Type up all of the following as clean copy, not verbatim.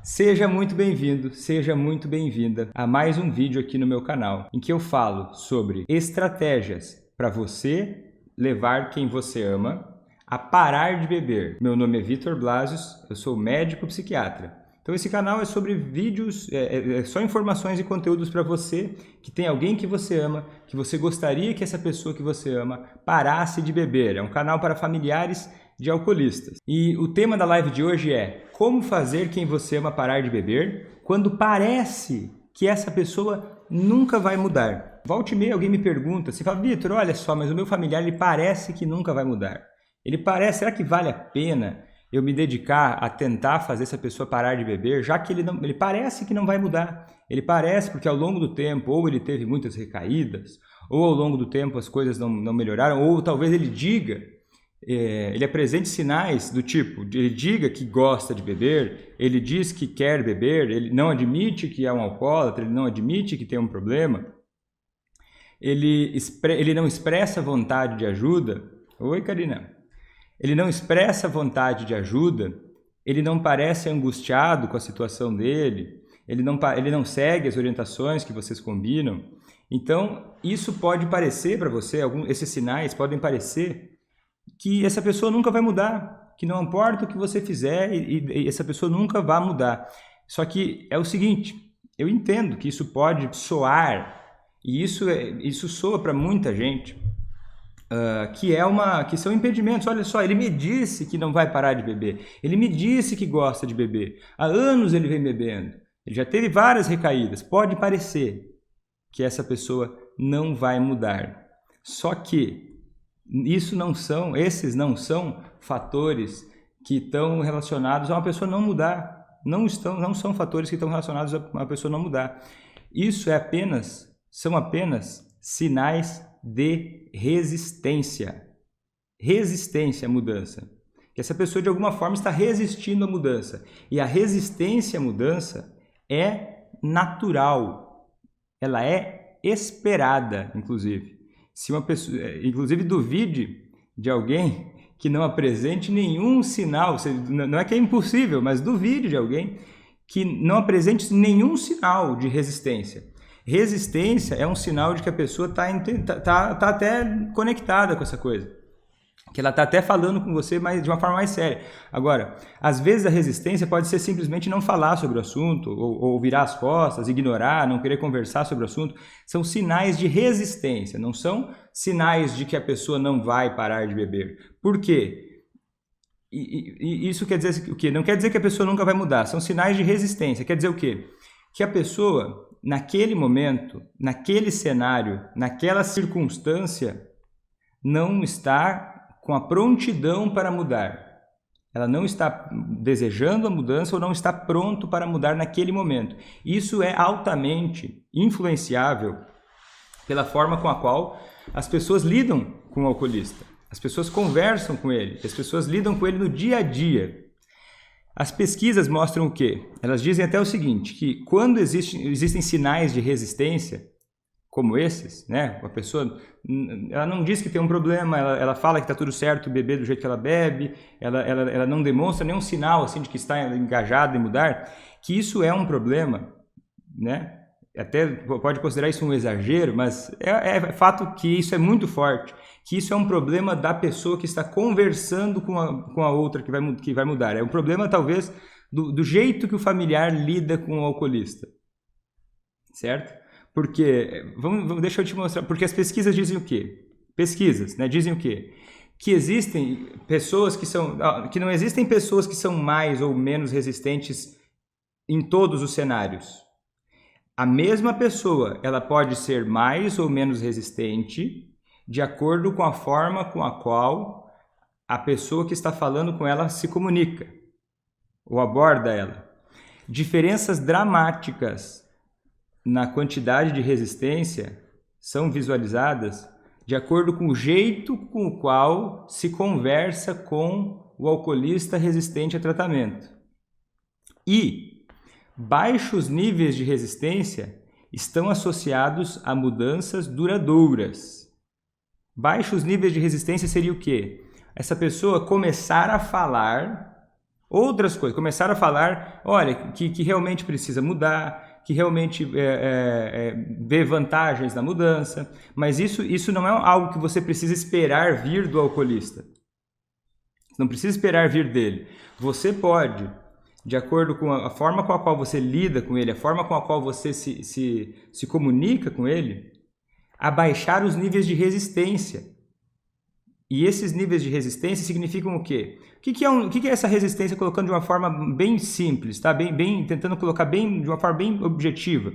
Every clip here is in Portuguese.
Seja muito bem-vindo, seja muito bem-vinda a mais um vídeo aqui no meu canal, em que eu falo sobre estratégias para você levar quem você ama a parar de beber. Meu nome é Vitor Blasius, eu sou médico psiquiatra. Então esse canal é sobre vídeos, só informações e conteúdos para você que tem alguém que você ama, que você gostaria que essa pessoa que você ama parasse de beber. É um canal para familiares de alcoolistas. E o tema da live de hoje é como fazer quem você ama parar de beber quando parece que essa pessoa nunca vai mudar. Volta e meia alguém me pergunta, você fala, Vitor, olha só, mas o meu familiar ele parece que nunca vai mudar. Ele parece, será que vale a pena eu me dedicar a tentar fazer essa pessoa parar de beber, já que ele parece que não vai mudar. Ele parece porque ao longo do tempo, ou ele teve muitas recaídas, ou ao longo do tempo as coisas não melhoraram, ou talvez ele diga, ele apresente sinais do tipo, ele diga que gosta de beber, ele diz que quer beber, ele não admite que é um alcoólatra, ele não admite que tem um problema, ele não expressa vontade de ajuda. Oi, Karina. Ele não expressa vontade de ajuda, ele não parece angustiado com a situação dele, ele não segue as orientações que vocês combinam. Então, isso pode parecer para você, esses sinais podem parecer que essa pessoa nunca vai mudar, que não importa o que você fizer e essa pessoa nunca vai mudar. Só que é o seguinte, eu entendo que isso pode soar, e isso soa para muita gente, que são impedimentos. Olha só, ele me disse que não vai parar de beber, ele me disse que gosta de beber, há anos ele vem bebendo, ele já teve várias recaídas, pode parecer que essa pessoa não vai mudar. Só que esses não são fatores que estão relacionados a uma pessoa não mudar, não são fatores que estão relacionados a uma pessoa não mudar. Isso são apenas sinais de resistência à mudança. Que essa pessoa de alguma forma está resistindo à mudança. E a resistência à mudança é natural. Ela é esperada, inclusive. Se uma pessoa, inclusive duvide de alguém que não apresente nenhum sinal, não é que é impossível, mas duvide de alguém que não apresente nenhum sinal de resistência. Resistência é um sinal de que a pessoa está até conectada com essa coisa, que ela está até falando com você de uma forma mais séria. Agora, às vezes a resistência pode ser simplesmente não falar sobre o assunto, ou virar as costas, ignorar, não querer conversar sobre o assunto. São sinais de resistência, não são sinais de que a pessoa não vai parar de beber. Por quê? E isso quer dizer o quê? Não quer dizer que a pessoa nunca vai mudar, são sinais de resistência. Quer dizer o quê? Que a pessoa, naquele momento, naquele cenário, naquela circunstância, não está com a prontidão para mudar. Ela não está desejando a mudança ou não está pronto para mudar naquele momento. Isso é altamente influenciável pela forma com a qual as pessoas lidam com o alcoolista. As pessoas conversam com ele, as pessoas lidam com ele no dia a dia. As pesquisas mostram o quê? Elas dizem até o seguinte, que quando existem sinais de resistência, como esses, né? A pessoa ela não diz que tem um problema, ela fala que está tudo certo beber do jeito que ela bebe, ela não demonstra nenhum sinal assim, de que está engajada em mudar, que isso é um problema, né? Até pode considerar isso um exagero, mas é fato que isso é muito forte, que isso é um problema da pessoa que está conversando com a outra que vai mudar. É um problema talvez do jeito que o familiar lida com o alcoolista, certo? Porque, deixa eu te mostrar, porque as pesquisas dizem o quê? Pesquisas, né, dizem o quê? Que existem pessoas que não existem pessoas que são mais ou menos resistentes em todos os cenários. A mesma pessoa, ela pode ser mais ou menos resistente de acordo com a forma com a qual a pessoa que está falando com ela se comunica ou aborda ela. Diferenças dramáticas na quantidade de resistência são visualizadas de acordo com o jeito com o qual se conversa com o alcoolista resistente a tratamento. E baixos níveis de resistência estão associados a mudanças duradouras. Baixos níveis de resistência seria o quê? Essa pessoa começar a falar outras coisas. Começaram a falar, olha, que realmente precisa mudar, que realmente vê vantagens na mudança, mas isso não é algo que você precisa esperar vir do alcoolista. Você não precisa esperar vir dele. Você pode, de acordo com a forma com a qual você lida com ele, a forma com a qual você se comunica com ele, abaixar os níveis de resistência. E esses níveis de resistência significam o quê? O que é essa resistência, colocando de uma forma bem simples, tá? Tentando colocar de uma forma bem objetiva.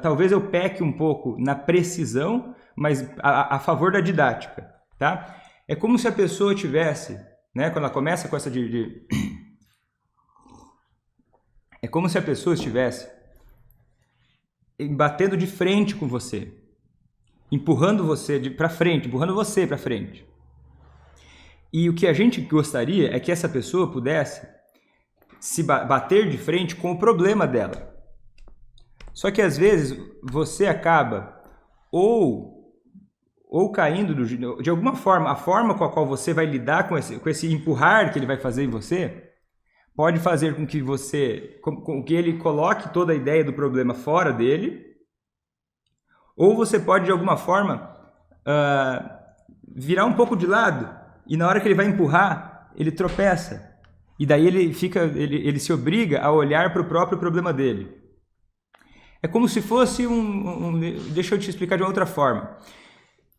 Talvez eu peque um pouco na precisão, mas a favor da didática, tá? É como se a pessoa tivesse, né? Quando ela começa com essa é como se a pessoa estivesse batendo de frente com você, empurrando você para frente. E o que a gente gostaria é que essa pessoa pudesse se bater de frente com o problema dela. Só que às vezes você acaba ou caindo de alguma forma, a forma com a qual você vai lidar com esse empurrar que ele vai fazer em você, pode fazer com que ele coloque toda a ideia do problema fora dele, ou você pode de alguma forma virar um pouco de lado e na hora que ele vai empurrar, ele tropeça. E daí ele se obriga a olhar para o próprio problema dele. É como se fosse deixa eu te explicar de uma outra forma.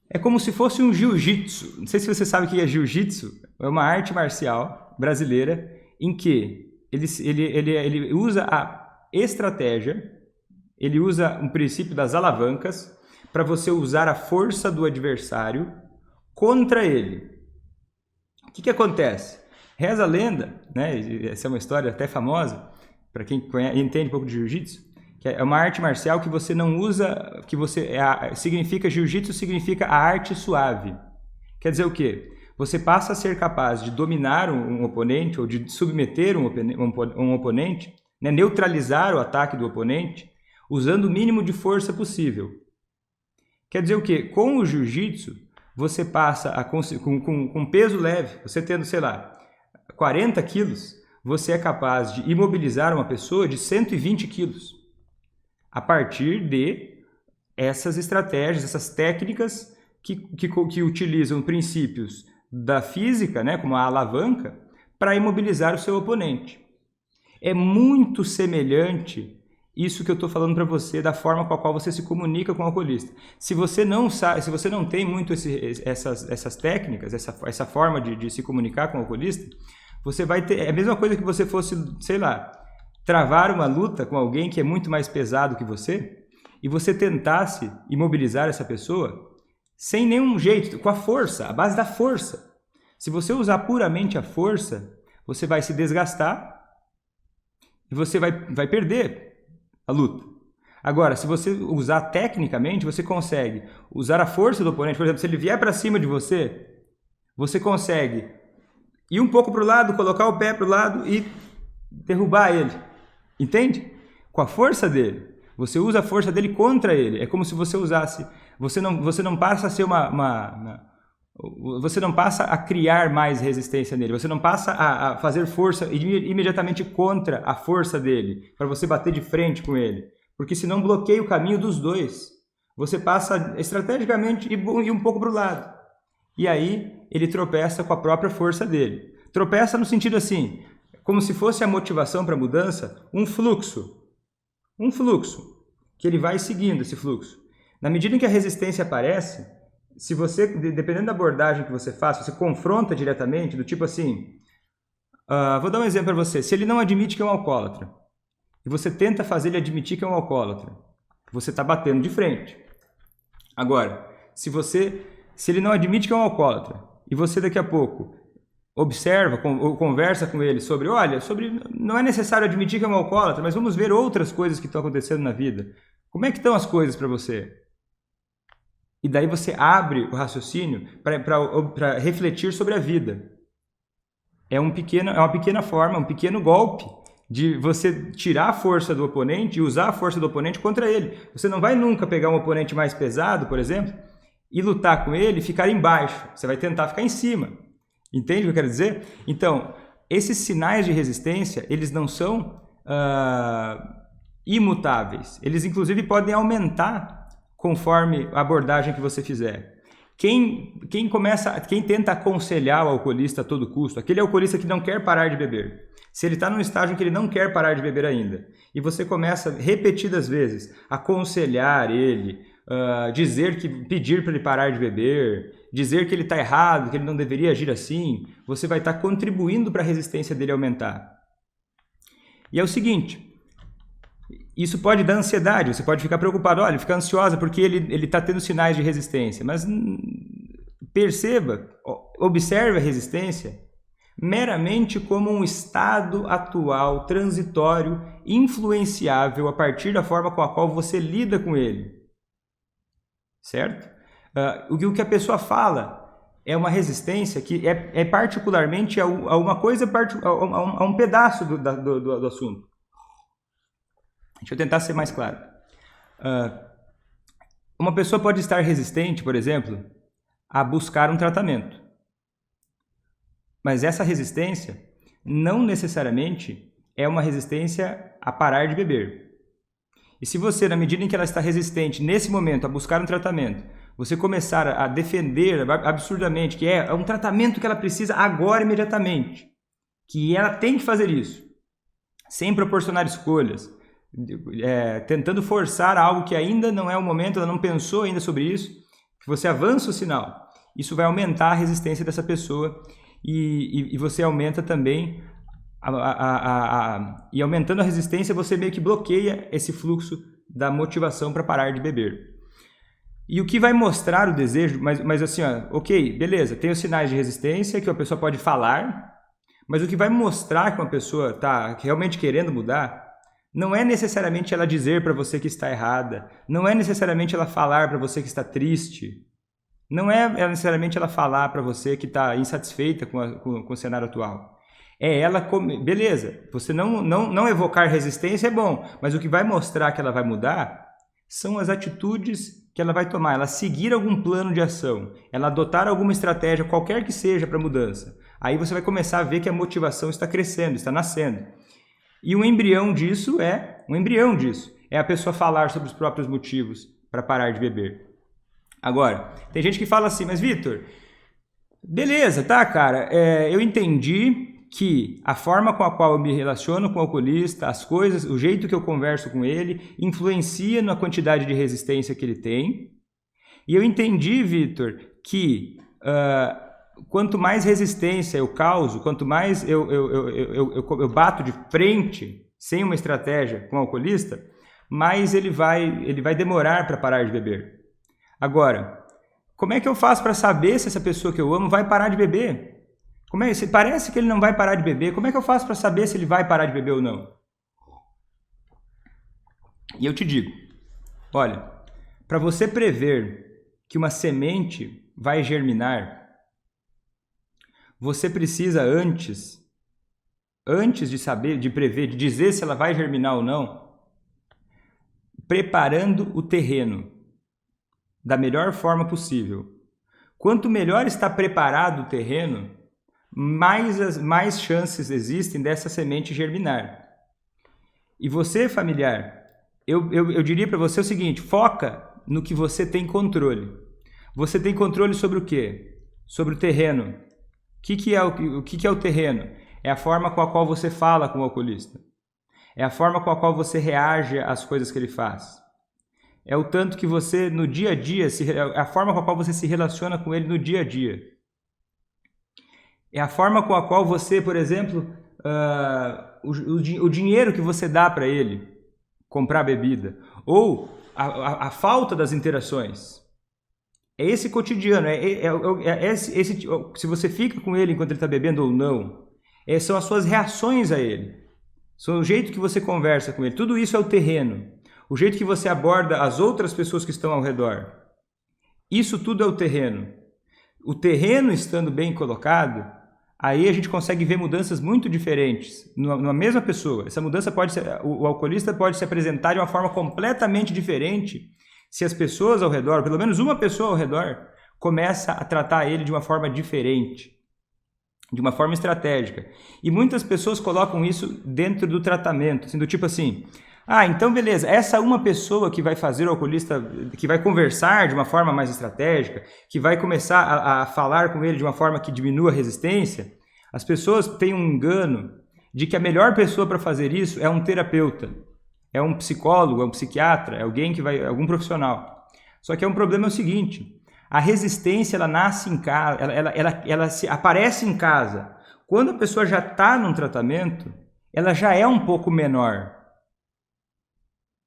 É como se fosse um jiu-jitsu. Não sei se você sabe o que é jiu-jitsu. É uma arte marcial brasileira em que ele usa a estratégia, ele usa um princípio das alavancas para você usar a força do adversário contra ele. O que acontece? Reza a lenda, né? Essa é uma história até famosa, para quem entende um pouco de jiu-jitsu, que é uma arte marcial que você não usa, significa jiu-jitsu, significa a arte suave. Quer dizer o quê? Você passa a ser capaz de dominar um oponente ou de submeter um oponente, né? Neutralizar o ataque do oponente, usando o mínimo de força possível. Quer dizer o quê? Com o jiu-jitsu, você passa com peso leve, você tendo, sei lá, 40 quilos, você é capaz de imobilizar uma pessoa de 120 quilos. A partir de essas estratégias, essas técnicas que utilizam princípios da física, né, como a alavanca, para imobilizar o seu oponente. É muito semelhante isso que eu estou falando para você, da forma com a qual você se comunica com o alcoolista. Se você não sabe, se você não tem muito essas técnicas, essa forma de se comunicar com o alcoolista, você vai ter... É a mesma coisa que você fosse, sei lá, travar uma luta com alguém que é muito mais pesado que você, e você tentasse imobilizar essa pessoa sem nenhum jeito, com a força, a base da força. Se você usar puramente a força, você vai se desgastar e você vai perder a luta. Agora, se você usar tecnicamente, você consegue usar a força do oponente. Por exemplo, se ele vier para cima de você, você consegue ir um pouco para o lado, colocar o pé para o lado e derrubar ele. Entende? Com a força dele. Você usa a força dele contra ele. É como se você usasse... Você não passa a ser você não passa a criar mais resistência nele. Você não passa a fazer força imediatamente contra a força dele, para você bater de frente com ele. Porque senão bloqueia o caminho dos dois. Você passa estrategicamente e um pouco para o lado. E aí ele tropeça com a própria força dele. Tropeça no sentido assim, como se fosse a motivação para a mudança, um fluxo. Um fluxo, que ele vai seguindo esse fluxo. Na medida em que a resistência aparece, se você, dependendo da abordagem que você faz, você confronta diretamente, do tipo assim, vou dar um exemplo para você, se ele não admite que é um alcoólatra, e você tenta fazer ele admitir que é um alcoólatra, você está batendo de frente. Agora, se ele não admite que é um alcoólatra, e você daqui a pouco observa ou conversa com ele sobre, não é necessário admitir que é um alcoólatra, mas vamos ver outras coisas que estão acontecendo na vida. Como é que estão as coisas para você? E daí você abre o raciocínio para refletir sobre a vida. É uma pequena forma, um pequeno golpe de você tirar a força do oponente e usar a força do oponente contra ele. Você não vai nunca pegar um oponente mais pesado, por exemplo, e lutar com ele e ficar embaixo. Você vai tentar ficar em cima. Entende o que eu quero dizer? Então, esses sinais de resistência, eles não são imutáveis. Eles, inclusive, podem aumentar conforme a abordagem que você fizer. Quem tenta aconselhar o alcoolista a todo custo, aquele alcoolista que não quer parar de beber, se ele está num estágio em que ele não quer parar de beber ainda, e você começa repetidas vezes a aconselhar ele, pedir para ele parar de beber, dizer que ele está errado, que ele não deveria agir assim, você vai estar contribuindo para a resistência dele aumentar. E é o seguinte, isso pode dar ansiedade, você pode ficar preocupado, olha, fica ansiosa porque ele está tendo sinais de resistência, mas perceba, observe a resistência meramente como um estado atual, transitório, influenciável a partir da forma com a qual você lida com ele. Certo? O que a pessoa fala é uma resistência que é particularmente a uma coisa, a um pedaço do assunto. Deixa eu tentar ser mais claro. Uma pessoa pode estar resistente, por exemplo, a buscar um tratamento. Mas essa resistência não necessariamente é uma resistência a parar de beber. E se você, na medida em que ela está resistente, nesse momento, a buscar um tratamento, você começar a defender absurdamente que é um tratamento que ela precisa agora, imediatamente, que ela tem que fazer isso, sem proporcionar escolhas, tentando forçar algo que ainda não é o momento, ela não pensou ainda sobre isso, que você avança o sinal, isso vai aumentar a resistência dessa pessoa e você aumenta também e aumentando a resistência você meio que bloqueia esse fluxo da motivação para parar de beber. E o que vai mostrar o desejo, mas assim, ok, beleza, tem os sinais de resistência que a pessoa pode falar, mas o que vai mostrar que uma pessoa está realmente querendo mudar não é necessariamente ela dizer para você que está errada, não é necessariamente ela falar para você que está triste, não é necessariamente ela falar para você que está insatisfeita com o cenário atual. É ela, beleza, você não evocar resistência é bom, mas o que vai mostrar que ela vai mudar são as atitudes que ela vai tomar, ela seguir algum plano de ação, ela adotar alguma estratégia, qualquer que seja para a mudança. Aí você vai começar a ver que a motivação está crescendo, está nascendo. E um embrião disso é a pessoa falar sobre os próprios motivos para parar de beber. Agora, tem gente que fala assim, mas Vitor, beleza, tá, cara, eu entendi que a forma com a qual eu me relaciono com o alcoolista, as coisas, o jeito que eu converso com ele, influencia na quantidade de resistência que ele tem. E eu entendi, Vitor, que quanto mais resistência eu causo, quanto mais eu bato de frente, sem uma estratégia com o alcoolista, mais ele vai demorar para parar de beber. Agora, como é que eu faço para saber se essa pessoa que eu amo vai parar de beber? Parece que ele não vai parar de beber. Como é que eu faço para saber se ele vai parar de beber ou não? E eu te digo, olha, para você prever que uma semente vai germinar, você precisa antes de saber, de prever, de dizer se ela vai germinar ou não, preparando o terreno da melhor forma possível. Quanto melhor está preparado o terreno, mais chances existem dessa semente germinar. E você, familiar, eu diria para você o seguinte, foca no que você tem controle. Você tem controle sobre o quê? Sobre o terreno. O que é o terreno? É a forma com a qual você fala com o alcoolista. É a forma com a qual você reage às coisas que ele faz. É o tanto que você, no dia a dia, a forma com a qual você se relaciona com ele no dia a dia. É a forma com a qual você, por exemplo, o dinheiro que você dá para ele comprar bebida. Ou a falta das interações. É esse cotidiano. Se você fica com ele enquanto ele está bebendo ou não. São as suas reações a ele. São o jeito que você conversa com ele. Tudo isso é o terreno. O jeito que você aborda as outras pessoas que estão ao redor. Isso tudo é o terreno. O terreno estando bem colocado, aí a gente consegue ver mudanças muito diferentes numa mesma pessoa. Essa mudança o alcoolista pode se apresentar de uma forma completamente diferente se as pessoas ao redor, pelo menos uma pessoa ao redor, começa a tratar ele de uma forma diferente. de uma forma estratégica. E muitas pessoas colocam isso dentro do tratamento, assim, do tipo assim, então beleza, essa uma pessoa que vai fazer o alcoolista, que vai conversar de uma forma mais estratégica, que vai começar a falar com ele de uma forma que diminua a resistência, as pessoas têm um engano de que a melhor pessoa para fazer isso é um terapeuta, é um psicólogo, é um psiquiatra, é alguém que vai, algum profissional. Só que é um problema o seguinte, a resistência ela nasce em casa, ela se aparece em casa. Quando a pessoa já está num tratamento, ela já é um pouco menor.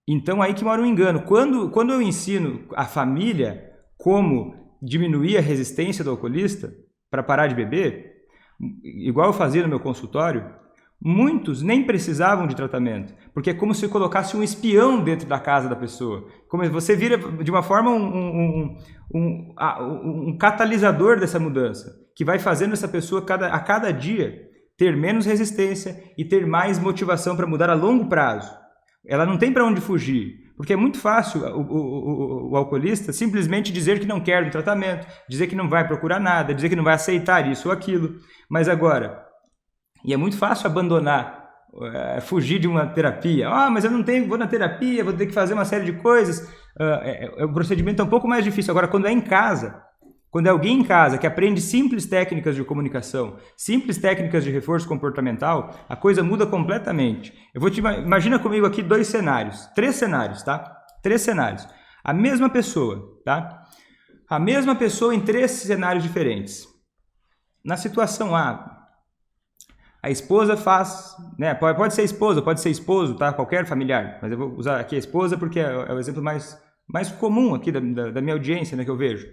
Então aí que mora um engano. Quando eu ensino a família como diminuir a resistência do alcoolista para parar de beber, igual eu fazia no meu consultório, muitos nem precisavam de tratamento, porque é como se eu colocasse um espião dentro da casa da pessoa. Como você vira de uma forma um catalisador dessa mudança, que vai fazendo essa pessoa a cada dia ter menos resistência e ter mais motivação para mudar a longo prazo. Ela não tem para onde fugir, porque é muito fácil o alcoolista simplesmente dizer que não quer um tratamento, dizer que não vai procurar nada, dizer que não vai aceitar isso ou aquilo. Mas agora, e é muito fácil abandonar, fugir de uma terapia. Mas eu não tenho, vou na terapia, vou ter que fazer uma série de coisas. O procedimento é um pouco mais difícil. Agora, quando é em casa, quando é alguém em casa que aprende simples técnicas de comunicação, simples técnicas de reforço comportamental, a coisa muda completamente. Imagina comigo aqui três cenários, tá? Três cenários. A mesma pessoa, tá? A mesma pessoa em três cenários diferentes. Na situação A, a esposa faz, né? Pode ser esposa, pode ser esposo, tá? Qualquer familiar, mas eu vou usar aqui a esposa porque é o exemplo mais comum aqui da minha audiência, né, que eu vejo.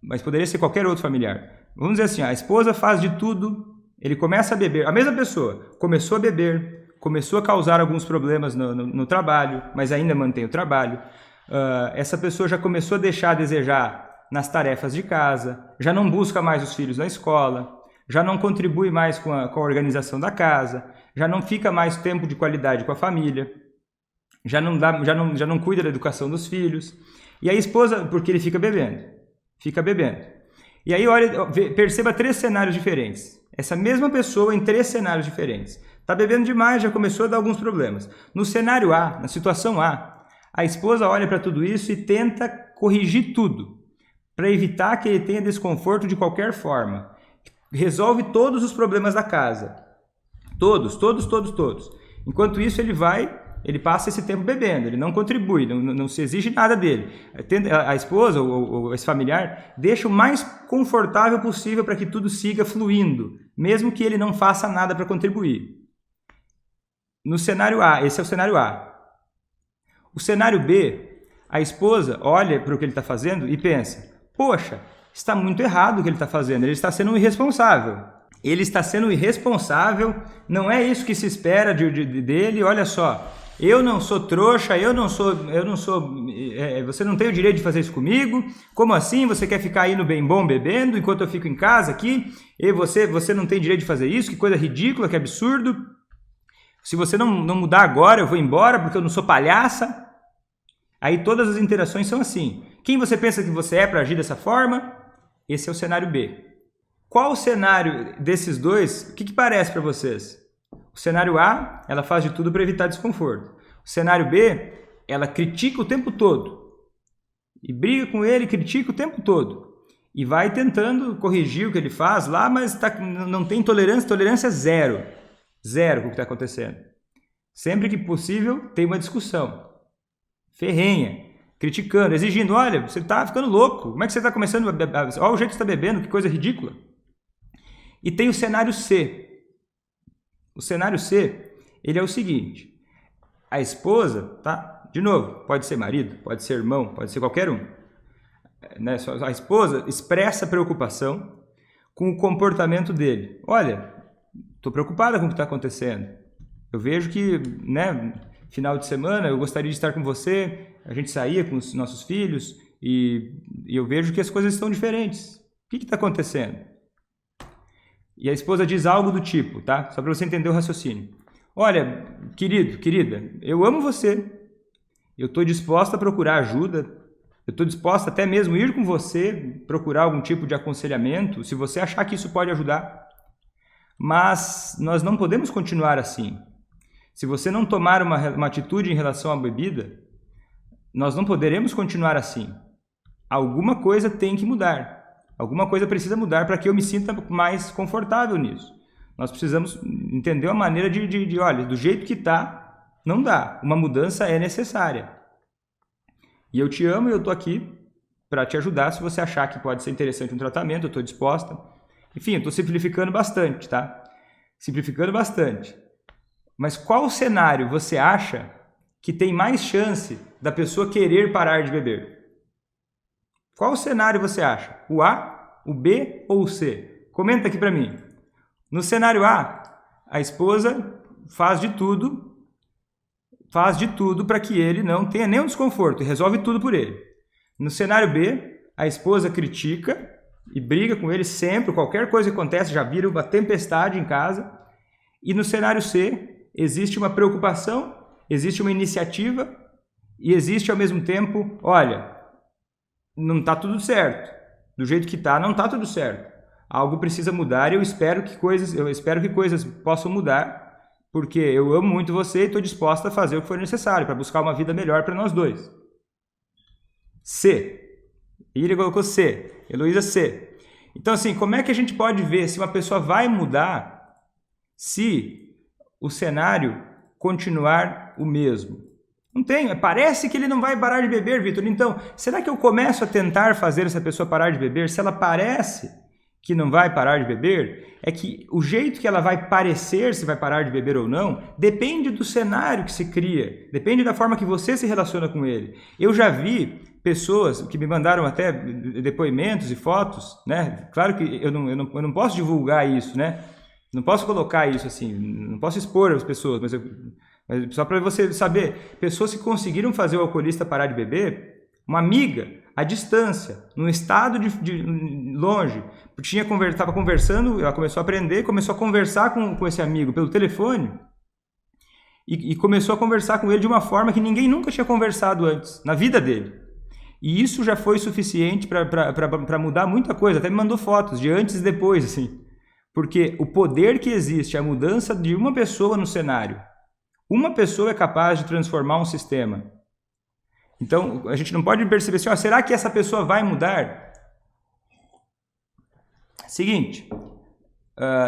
Mas poderia ser qualquer outro familiar. Vamos dizer assim, a esposa faz de tudo, ele começa a beber, a mesma pessoa começou a beber, começou a causar alguns problemas no trabalho, mas ainda mantém o trabalho. Essa pessoa já começou a deixar a desejar nas tarefas de casa, já não busca mais os filhos na escola, já não contribui mais com a organização da casa, já não fica mais tempo de qualidade com a família, já não cuida da educação dos filhos. E a esposa, porque ele fica bebendo. E aí, perceba três cenários diferentes. Essa mesma pessoa em três cenários diferentes. Está bebendo demais, já começou a dar alguns problemas. No cenário A, na situação A, a esposa olha para tudo isso e tenta corrigir tudo, para evitar que ele tenha desconforto de qualquer forma. Resolve todos os problemas da casa. Todos. Enquanto isso, ele passa esse tempo bebendo, ele não contribui, não se exige nada dele. A esposa ou esse familiar deixa o mais confortável possível para que tudo siga fluindo, mesmo que ele não faça nada para contribuir. No cenário A, esse é o cenário A. O cenário B, a esposa olha para o que ele está fazendo e pensa, poxa, está muito errado o que ele está fazendo, ele está sendo um irresponsável. Ele está sendo irresponsável, não é isso que se espera dele, olha só. Eu não sou trouxa, você não tem o direito de fazer isso comigo, como assim? Você quer ficar aí no bem bom bebendo, enquanto eu fico em casa aqui, e você não tem direito de fazer isso, que coisa ridícula, que absurdo. Se você não mudar agora, eu vou embora, porque eu não sou palhaça. Aí todas as interações são assim. Quem você pensa que você é para agir dessa forma? Esse é o cenário B. Qual o cenário desses dois, o que parece para vocês? O cenário A, ela faz de tudo para evitar desconforto. O cenário B, ela critica o tempo todo. E briga com ele, critica o tempo todo. E vai tentando corrigir o que ele faz lá, mas não tem tolerância zero. Zero com o que está acontecendo. Sempre que possível, tem uma discussão. Ferrenha, criticando, exigindo, olha, você está ficando louco. Como é que você está começando a beber? Olha o jeito que você está bebendo, que coisa ridícula. E tem o cenário C. O cenário C, ele é o seguinte, a esposa, tá? De novo, pode ser marido, pode ser irmão, pode ser qualquer um. Né? A esposa expressa preocupação com o comportamento dele. Olha, estou preocupada com o que está acontecendo. Eu vejo que, né, final de semana eu gostaria de estar com você, a gente saía com os nossos filhos e eu vejo que as coisas estão diferentes. O que está acontecendo? E a esposa diz algo do tipo, tá? Só para você entender o raciocínio. Olha, querido, querida, eu amo você. Eu estou disposta a procurar ajuda. Eu estou disposto até mesmo a ir com você, procurar algum tipo de aconselhamento, se você achar que isso pode ajudar. Mas nós não podemos continuar assim. Se você não tomar uma atitude em relação à bebida, nós não poderemos continuar assim. Alguma coisa tem que mudar. Alguma coisa precisa mudar para que eu me sinta mais confortável nisso. Nós precisamos entender uma maneira de olha, do jeito que está, não dá. Uma mudança é necessária. E eu te amo e eu estou aqui para te ajudar. Se você achar que pode ser interessante um tratamento, eu estou disposta. Enfim, eu estou simplificando bastante, tá? Simplificando bastante. Mas qual cenário você acha que tem mais chance da pessoa querer parar de beber? Qual cenário você acha? O A, o B ou o C? Comenta aqui para mim. No cenário A, a esposa faz de tudo para que ele não tenha nenhum desconforto e resolve tudo por ele. No cenário B, a esposa critica e briga com ele sempre, qualquer coisa que acontece já vira uma tempestade em casa. E no cenário C, existe uma preocupação, existe uma iniciativa e existe ao mesmo tempo, olha, não está tudo certo, do jeito que está não está tudo certo, algo precisa mudar e eu espero que coisas possam mudar, porque eu amo muito você e estou disposta a fazer o que for necessário para buscar uma vida melhor para nós dois. C. Ira colocou C. Heloísa C. Então assim, como é que a gente pode ver se uma pessoa vai mudar se o cenário continuar o mesmo? Não tem, parece que ele não vai parar de beber, Vitor. Então, será que eu começo a tentar fazer essa pessoa parar de beber? Se ela parece que não vai parar de beber, é que o jeito que ela vai parecer se vai parar de beber ou não, depende do cenário que se cria, depende da forma que você se relaciona com ele. Eu já vi pessoas que me mandaram até depoimentos e fotos, né? Claro que eu não posso divulgar isso, né? Não posso colocar isso assim, não posso expor as pessoas, mas só para você saber, pessoas que conseguiram fazer o alcoolista parar de beber, uma amiga, à distância, num estado de longe, estava conversando, ela começou a aprender, começou a conversar com esse amigo pelo telefone e começou a conversar com ele de uma forma que ninguém nunca tinha conversado antes, na vida dele. E isso já foi suficiente para mudar muita coisa, até me mandou fotos de antes e depois, assim. Porque o poder que existe, a mudança de uma pessoa no cenário, uma pessoa é capaz de transformar um sistema. Então, a gente não pode perceber assim, será que essa pessoa vai mudar? Seguinte,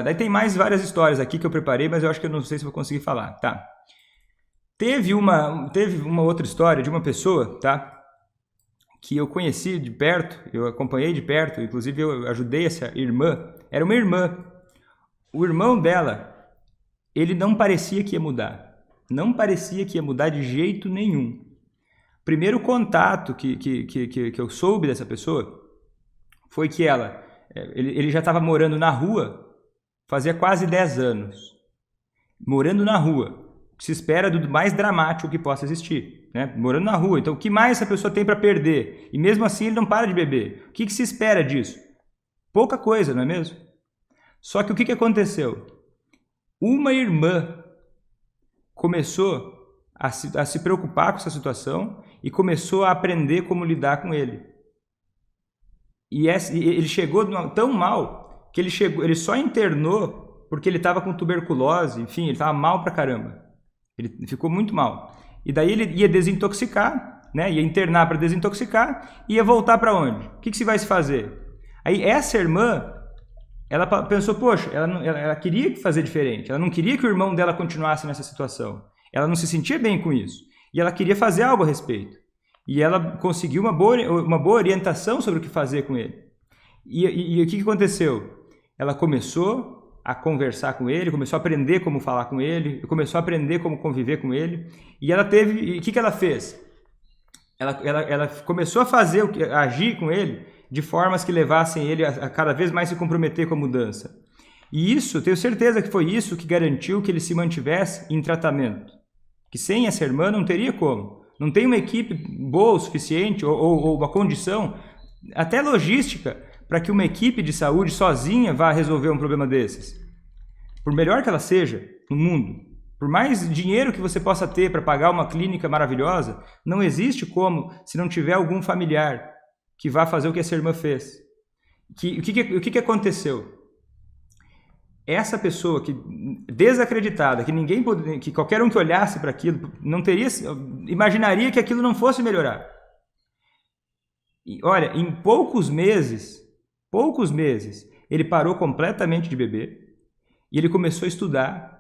daí tem mais várias histórias aqui que eu preparei, mas eu acho que eu não sei se vou conseguir falar, tá? Teve uma outra história de uma pessoa, tá? Que eu conheci de perto, eu acompanhei de perto, inclusive eu ajudei essa irmã, era uma irmã. O irmão dela, ele não parecia que ia mudar. Não parecia que ia mudar de jeito nenhum. Primeiro contato que eu soube dessa pessoa foi que ele já estava morando na rua fazia quase 10 anos. Morando na rua. Se espera do mais dramático que possa existir, né? Morando na rua. Então, o que mais essa pessoa tem para perder? E mesmo assim ele não para de beber. O que se espera disso? Pouca coisa, não é mesmo? Só que o que aconteceu? Uma irmã começou a se preocupar com essa situação e começou a aprender como lidar com ele. E ele chegou tão mal que ele só internou porque ele estava com tuberculose, enfim, ele estava mal pra caramba. Ele ficou muito mal. E daí ele ia desintoxicar, né? Ia internar para desintoxicar e ia voltar para onde? O que se vai se fazer? Aí essa irmã, ela pensou, poxa, ela queria fazer diferente. Ela não queria que o irmão dela continuasse nessa situação. Ela não se sentia bem com isso. E ela queria fazer algo a respeito. E ela conseguiu uma boa orientação sobre o que fazer com ele. E o que aconteceu? Ela começou a conversar com ele, começou a aprender como falar com ele, começou a aprender como conviver com ele. E o que ela fez? Ela começou a agir com ele de formas que levassem ele a cada vez mais se comprometer com a mudança. E isso, tenho certeza que foi isso que garantiu que ele se mantivesse em tratamento. Que sem essa irmã não teria como. Não tem uma equipe boa o suficiente ou uma condição, até logística, para que uma equipe de saúde sozinha vá resolver um problema desses. Por melhor que ela seja no mundo, Por mais dinheiro que você possa ter para pagar uma clínica maravilhosa, não existe como se não tiver algum familiar que vá fazer o que essa irmã fez. O que aconteceu? Essa pessoa que desacreditada, que qualquer um que olhasse para aquilo imaginaria que aquilo não fosse melhorar. E olha, em poucos meses, ele parou completamente de beber e ele começou a estudar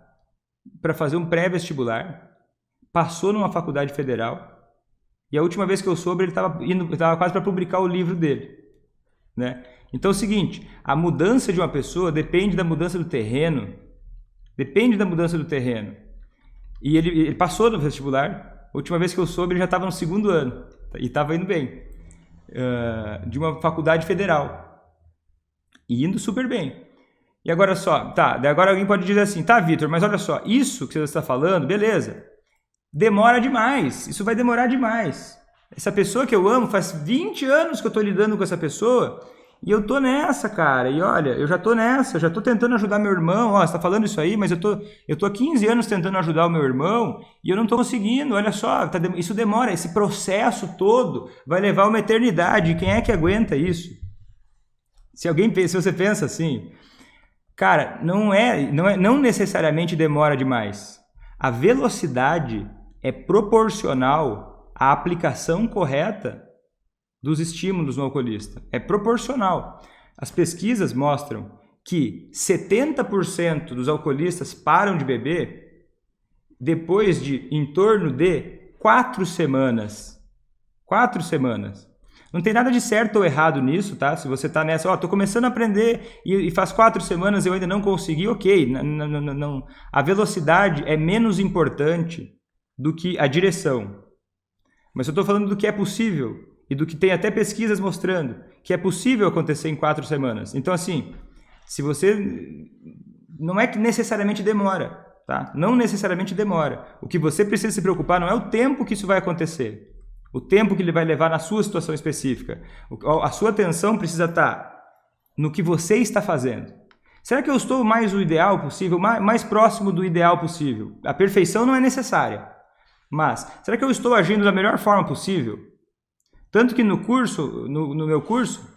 para fazer um pré-vestibular, passou numa faculdade federal e a última vez que eu soube ele estava quase para publicar o livro dele, né? Então é o seguinte, a mudança de uma pessoa depende da mudança do terreno, e ele passou no vestibular, a última vez que eu soube ele já estava no 2º ano e estava indo bem, de uma faculdade federal, e indo super bem. E agora só, agora alguém pode dizer assim, Vitor, mas olha só, isso que você está falando, beleza, demora demais, isso vai demorar demais. Essa pessoa que eu amo, faz 20 anos que eu estou lidando com essa pessoa, e eu tô nessa, cara, e olha, eu já tô tentando ajudar meu irmão, você tá falando isso aí, mas eu tô há 15 anos tentando ajudar o meu irmão, e eu não tô conseguindo, olha só, isso demora, esse processo todo vai levar uma eternidade, quem é que aguenta isso? Se você pensa assim, cara, não necessariamente demora demais, a velocidade é proporcional à aplicação correta dos estímulos no alcoolista. É proporcional. As pesquisas mostram que 70% dos alcoolistas param de beber depois de em torno de 4 semanas. 4 semanas. Não tem nada de certo ou errado nisso, tá? Se você tá nessa, tô começando a aprender e faz 4 semanas eu ainda não consegui, ok. Não. A velocidade é menos importante do que a direção. Mas eu tô falando do que é possível. E do que tem até pesquisas mostrando que é possível acontecer em 4 semanas. Então, assim, se você... Não é que necessariamente demora, tá? Não necessariamente demora. O que você precisa se preocupar não é o tempo que isso vai acontecer. O tempo que ele vai levar na sua situação específica. A sua atenção precisa estar no que você está fazendo. Será que eu estou mais o ideal possível, mais próximo do ideal possível? A perfeição não é necessária. Mas, será que eu estou agindo da melhor forma possível? Tanto que no meu curso,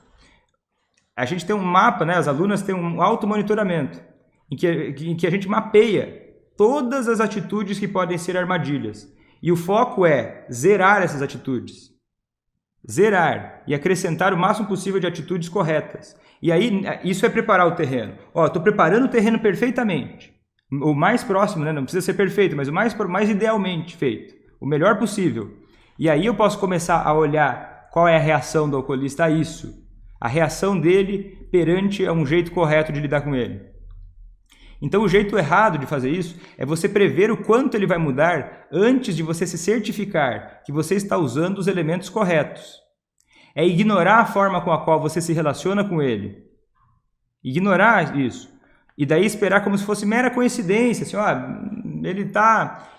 a gente tem um mapa, né? As alunas têm um automonitoramento, em que a gente mapeia todas as atitudes que podem ser armadilhas. E o foco é zerar essas atitudes. Zerar e acrescentar o máximo possível de atitudes corretas. E aí, isso é preparar o terreno. Estou preparando o terreno perfeitamente. O mais próximo, né? Não precisa ser perfeito, mas o mais idealmente feito. O melhor possível. E aí eu posso começar a olhar qual é a reação do alcoolista a isso. A reação dele perante um jeito correto de lidar com ele. Então o jeito errado de fazer isso é você prever o quanto ele vai mudar antes de você se certificar que você está usando os elementos corretos. É ignorar a forma com a qual você se relaciona com ele. Ignorar isso. E daí esperar como se fosse mera coincidência. Assim, ele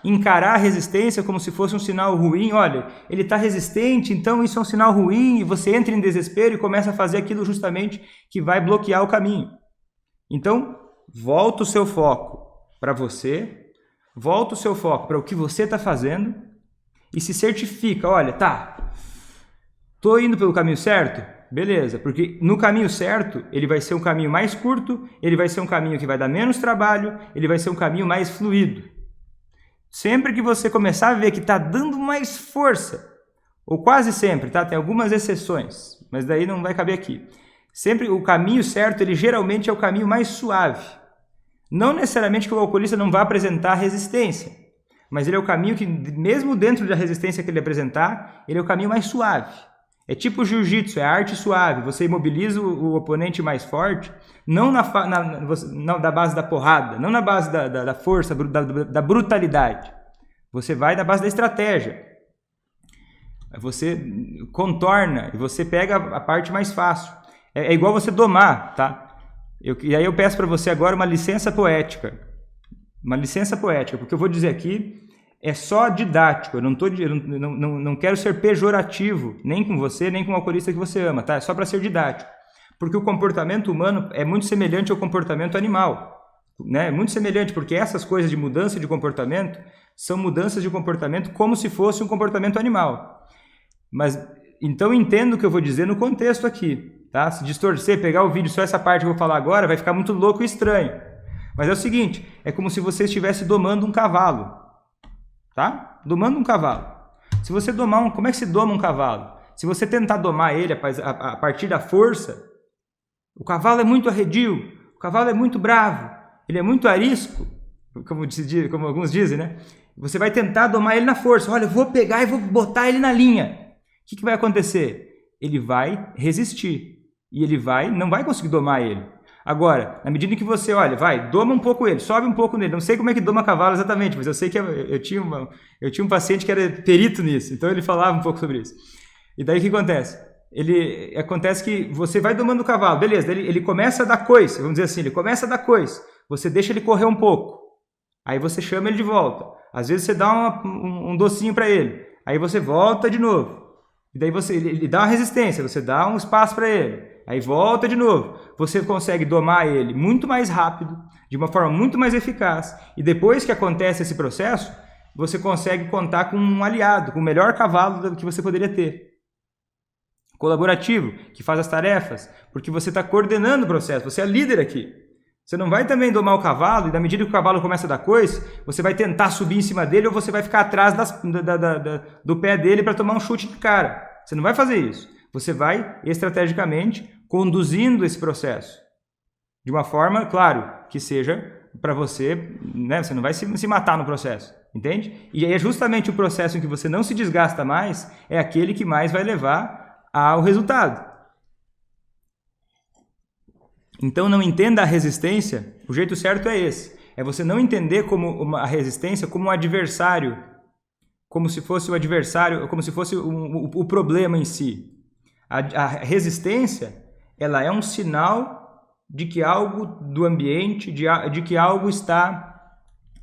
encarar a resistência como se fosse um sinal ruim. Olha, ele está resistente, então isso é um sinal ruim. E você entra em desespero e começa a fazer aquilo justamente que vai bloquear o caminho. Então, volta o seu foco para você. Volta o seu foco para o que você está fazendo. E se certifica. Olha, estou indo pelo caminho certo? Beleza, porque no caminho certo, ele vai ser um caminho mais curto, ele vai ser um caminho que vai dar menos trabalho, ele vai ser um caminho mais fluido. Sempre que você começar a ver que está dando mais força, ou quase sempre, tá? Tem algumas exceções, mas daí não vai caber aqui. Sempre o caminho certo, ele geralmente é o caminho mais suave. Não necessariamente que o alcoolista não vai apresentar resistência, mas ele é o caminho que, mesmo dentro da resistência que ele apresentar, ele é o caminho mais suave. É tipo jiu-jitsu, é arte suave. Você imobiliza o oponente mais forte, não na base da porrada, não na base da força, da brutalidade. Você vai na base da estratégia. Você contorna e você pega a parte mais fácil. É igual você domar, tá? E aí eu peço para você agora uma licença poética. Uma licença poética, porque eu vou dizer aqui... É só didático, eu não quero ser pejorativo, nem com você, nem com o alcoolista que você ama, tá? É só para ser didático. Porque o comportamento humano é muito semelhante ao comportamento animal. né? Muito semelhante, porque essas coisas de mudança de comportamento são mudanças de comportamento como se fosse um comportamento animal. Mas, então entendo o que eu vou dizer no contexto aqui, tá? Se distorcer, pegar o vídeo, só essa parte que eu vou falar agora, vai ficar muito louco e estranho. Mas é o seguinte, é como se você estivesse domando um cavalo, tá? Domando um cavalo. Se você domar como é que se doma um cavalo? Se você tentar domar ele a partir da força, o cavalo é muito arredio, o cavalo é muito bravo, ele é muito arisco, como alguns dizem, né? Você vai tentar domar ele na força. Olha, eu vou pegar e vou botar ele na linha. O que vai acontecer? Ele vai resistir e ele não vai conseguir domar ele. Agora, na medida que você, olha, doma um pouco ele, sobe um pouco nele. Não sei como é que doma cavalo exatamente, mas eu sei que eu tinha um paciente que era perito nisso, então ele falava um pouco sobre isso. E daí o que acontece? Acontece que você vai domando o cavalo, beleza, ele começa a dar coice, vamos dizer assim, ele começa a dar coice, você deixa ele correr um pouco, aí você chama ele de volta, às vezes você dá um docinho para ele, aí você volta de novo, e daí ele dá uma resistência, você dá um espaço para ele, aí volta de novo, você consegue domar ele muito mais rápido, de uma forma muito mais eficaz, e depois que acontece esse processo, você consegue contar com um aliado, com o melhor cavalo que você poderia ter. Colaborativo, que faz as tarefas, porque você está coordenando o processo, você é líder aqui. Você não vai também domar o cavalo e na medida que o cavalo começa a dar coice, você vai tentar subir em cima dele ou você vai ficar atrás do pé dele para tomar um chute de cara. Você não vai fazer isso. Você vai estrategicamente conduzindo esse processo. De uma forma, claro, que seja para você, né? Você não vai se matar no processo, entende? E aí é justamente o processo em que você não se desgasta mais, é aquele que mais vai levar ao resultado. Então não entenda a resistência, o jeito certo é esse. É você não entender a resistência como um adversário, como se fosse o adversário, como se fosse o problema em si. A resistência, ela é um sinal de que algo do ambiente, de que algo está,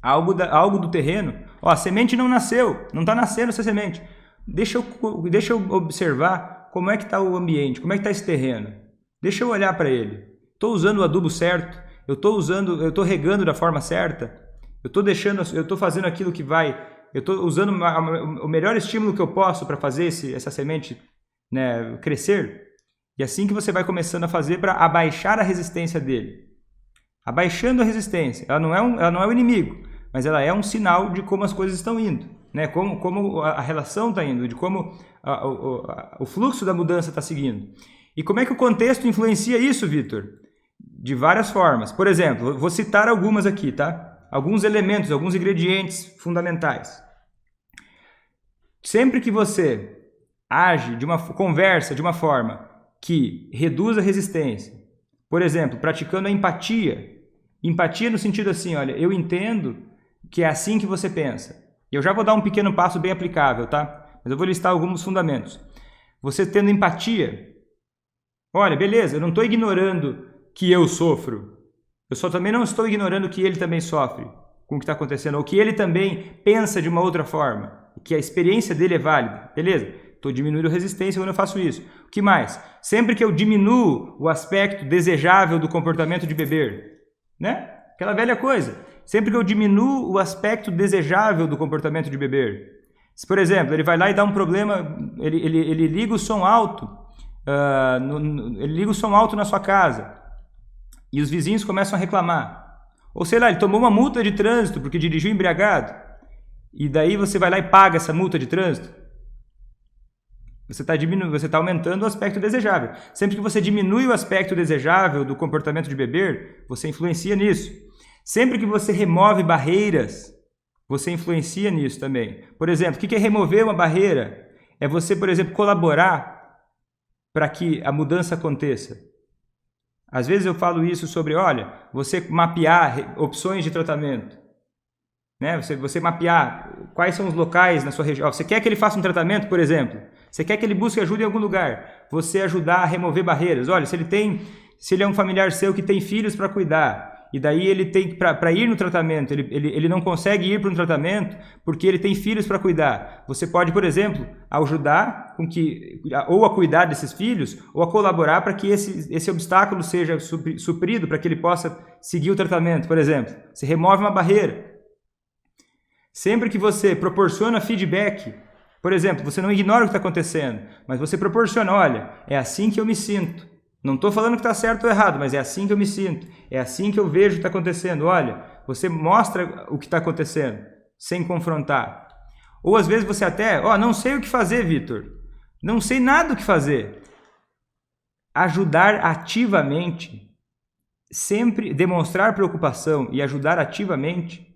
algo do terreno. Ó, a semente não nasceu, não está nascendo essa semente. Deixa eu observar como é que está o ambiente, como é que está esse terreno. Deixa eu olhar para ele. Estou usando o adubo certo? Eu estou regando da forma certa? Eu estou fazendo aquilo que eu estou usando o melhor estímulo que eu posso para fazer essa semente, né, crescer? E assim que você vai começando a fazer para abaixar a resistência dele. Abaixando a resistência. Ela não é o inimigo, mas ela é um sinal de como as coisas estão indo, né? Como a relação está indo, de como o fluxo da mudança está seguindo. E como é que o contexto influencia isso, Vitor? De várias formas. Por exemplo, vou citar algumas aqui, tá? Alguns elementos, alguns ingredientes fundamentais. Sempre que você conversa de uma forma que reduz a resistência, por exemplo, praticando a empatia no sentido assim, olha, eu entendo que é assim que você pensa. E eu já vou dar um pequeno passo bem aplicável, tá? Mas eu vou listar alguns fundamentos. Você tendo empatia, olha, beleza, eu não estou ignorando que eu sofro. Eu também não estou ignorando que ele também sofre com o que está acontecendo, ou que ele também pensa de uma outra forma, que a experiência dele é válida. Beleza? Estou diminuindo a resistência quando eu faço isso. O que mais? Sempre que eu diminuo o aspecto desejável do comportamento de beber, né? Aquela velha coisa. Sempre que eu diminuo o aspecto desejável do comportamento de beber. Se, por exemplo, ele vai lá e dá um problema, ele liga o som alto, ele liga o som alto na sua casa e os vizinhos começam a reclamar. Ou sei lá, ele tomou uma multa de trânsito porque dirigiu embriagado e daí você vai lá e paga essa multa de trânsito. Você está aumentando o aspecto desejável. Sempre que você diminui o aspecto desejável do comportamento de beber, você influencia nisso. Sempre que você remove barreiras, você influencia nisso também. Por exemplo, o que é remover uma barreira? É você, por exemplo, colaborar para que a mudança aconteça. Às vezes eu falo isso sobre, olha, você mapear opções de tratamento. Né? Você mapear quais são os locais na sua região. Você quer que ele faça um tratamento, por exemplo? Você quer que ele busque ajuda em algum lugar? Você ajudar a remover barreiras. Olha, se ele é um familiar seu que tem filhos para cuidar, e daí ele tem para ir no tratamento, ele não consegue ir para um tratamento porque ele tem filhos para cuidar. Você pode, por exemplo, ajudar com que, ou a cuidar desses filhos, ou a colaborar para que esse obstáculo seja suprido, para que ele possa seguir o tratamento, por exemplo. Você remove uma barreira. Sempre que você proporciona feedback, por exemplo, você não ignora o que está acontecendo, mas você proporciona, olha, é assim que eu me sinto. Não estou falando que está certo ou errado, mas é assim que eu me sinto. É assim que eu vejo o que está acontecendo. Olha, você mostra o que está acontecendo, sem confrontar. Ou às vezes você até, não sei o que fazer, Vitor. Não sei nada o que fazer. Ajudar ativamente, sempre demonstrar preocupação e ajudar ativamente,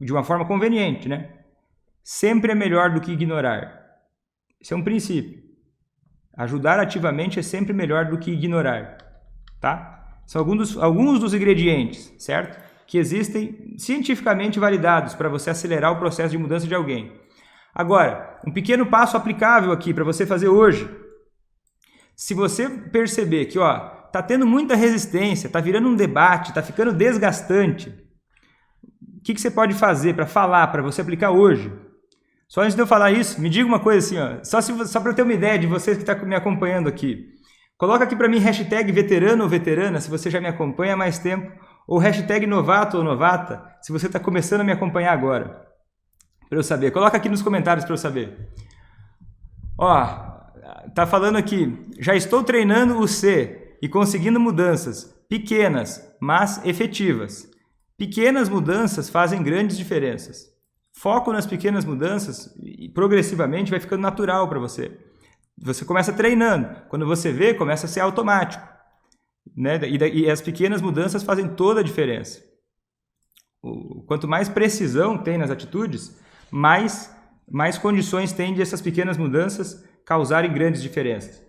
de uma forma conveniente, né? Sempre é melhor do que ignorar. Esse é um princípio. Ajudar ativamente é sempre melhor do que ignorar, tá? São alguns dos ingredientes, certo? Que existem cientificamente validados para você acelerar o processo de mudança de alguém. Agora, um pequeno passo aplicável aqui para você fazer hoje. Se você perceber que, tá tendo muita resistência, tá virando um debate, tá ficando desgastante, o que você pode fazer para falar, para você aplicar hoje? Só antes de eu falar isso, me diga uma coisa assim, só para eu ter uma ideia de vocês que estão me acompanhando aqui. Coloca aqui para mim hashtag veterano ou veterana, se você já me acompanha há mais tempo, ou hashtag novato ou novata, se você está começando a me acompanhar agora, para eu saber. Coloca aqui nos comentários para eu saber. Tá falando aqui, já estou treinando o C e conseguindo mudanças pequenas, mas efetivas. Pequenas mudanças fazem grandes diferenças. Foco nas pequenas mudanças e progressivamente vai ficando natural para você. Você começa treinando. Quando você vê, começa a ser automático. Né? E as pequenas mudanças fazem toda a diferença. Quanto mais precisão tem nas atitudes, mais condições tem de essas pequenas mudanças causarem grandes diferenças.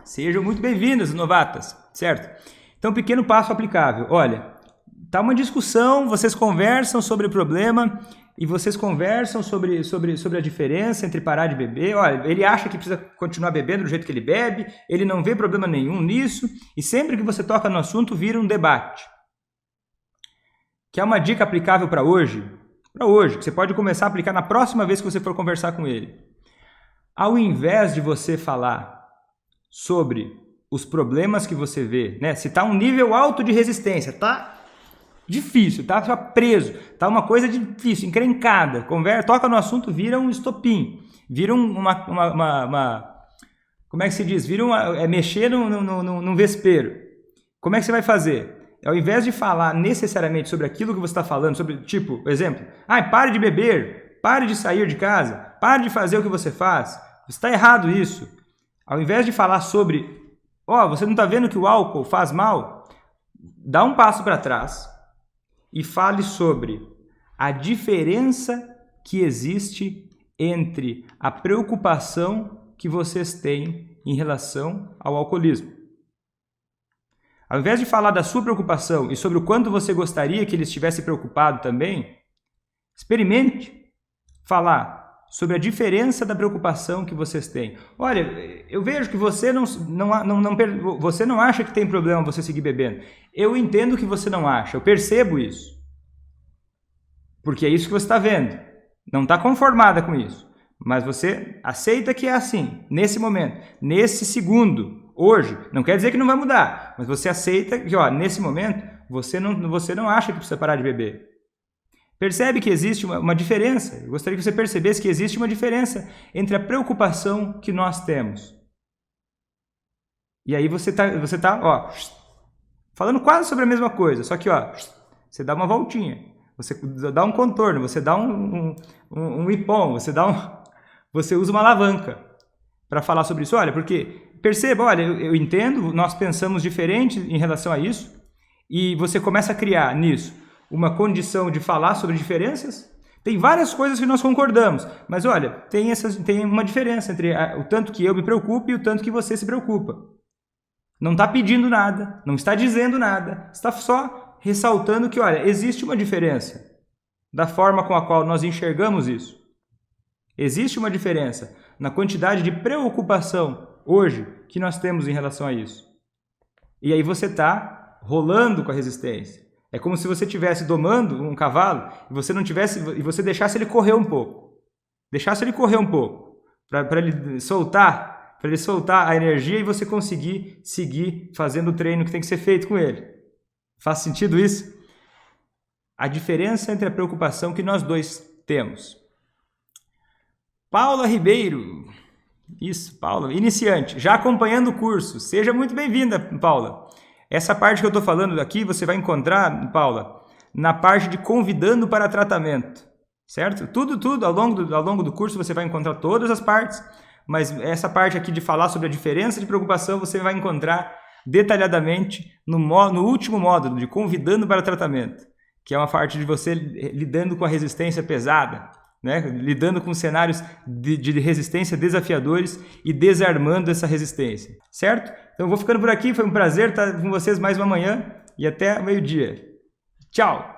Sejam muito bem-vindos, novatas, certo? Então, pequeno passo aplicável. Olha, tá uma discussão, vocês conversam sobre o problema e vocês conversam sobre a diferença entre parar de beber. Olha, ele acha que precisa continuar bebendo do jeito que ele bebe, ele não vê problema nenhum nisso, e sempre que você toca no assunto, vira um debate. Quer uma dica aplicável para hoje? Para hoje, que você pode começar a aplicar na próxima vez que você for conversar com ele. Ao invés de você falar sobre os problemas que você vê, né? Se está um nível alto de resistência, tá difícil, tá só preso, tá uma coisa difícil, encrencada, toca no assunto, vira um estopim, vira como é que se diz? Vira mexer num vespeiro. Como é que você vai fazer? Ao invés de falar necessariamente sobre aquilo que você está falando, sobre, tipo, exemplo, pare de beber, pare de sair de casa, pare de fazer o que você faz, está errado isso. Ao invés de falar sobre, você não está vendo que o álcool faz mal? Dá um passo para trás e fale sobre a diferença que existe entre a preocupação que vocês têm em relação ao alcoolismo. Ao invés de falar da sua preocupação e sobre o quanto você gostaria que ele estivesse preocupado também, experimente falar sobre a diferença da preocupação que vocês têm. Olha, eu vejo que você você não acha que tem problema você seguir bebendo. Eu entendo que você não acha, eu percebo isso. Porque é isso que você está vendo. Não está conformada com isso. Mas você aceita que é assim, nesse momento, nesse segundo, hoje. Não quer dizer que não vai mudar, mas você aceita que, nesse momento, você não acha que precisa parar de beber. Percebe que existe uma diferença. Eu gostaria que você percebesse que existe uma diferença entre a preocupação que nós temos. E aí você tá falando quase sobre a mesma coisa, só que você dá uma voltinha, você dá um contorno, você dá um ipom, você usa uma alavanca para falar sobre isso. Olha, porque perceba, eu entendo, nós pensamos diferente em relação a isso, e você começa a criar nisso uma condição de falar sobre diferenças. Tem várias coisas que nós concordamos, mas olha, tem uma diferença entre o tanto que eu me preocupo e o tanto que você se preocupa. Não está pedindo nada, não está dizendo nada, está só ressaltando que, existe uma diferença da forma com a qual nós enxergamos isso. Existe uma diferença na quantidade de preocupação hoje que nós temos em relação a isso. E aí você está rolando com a resistência. É como se você estivesse domando um cavalo e você não tivesse, e você deixasse ele correr um pouco. Deixasse ele correr um pouco, para ele soltar a energia e você conseguir seguir fazendo o treino que tem que ser feito com ele. Faz sentido isso? A diferença entre a preocupação que nós dois temos. Paula Ribeiro. Isso, Paula, iniciante, já acompanhando o curso. Seja muito bem-vinda, Paula. Essa parte que eu estou falando aqui, você vai encontrar, Paula, na parte de convidando para tratamento, certo? Tudo, ao longo do curso você vai encontrar todas as partes, mas essa parte aqui de falar sobre a diferença de preocupação, você vai encontrar detalhadamente no último módulo, de convidando para tratamento, que é uma parte de você lidando com a resistência pesada, né? Lidando com cenários de resistência desafiadores e desarmando essa resistência, certo? Então eu vou ficando por aqui, foi um prazer estar com vocês mais uma manhã e até meio-dia. Tchau!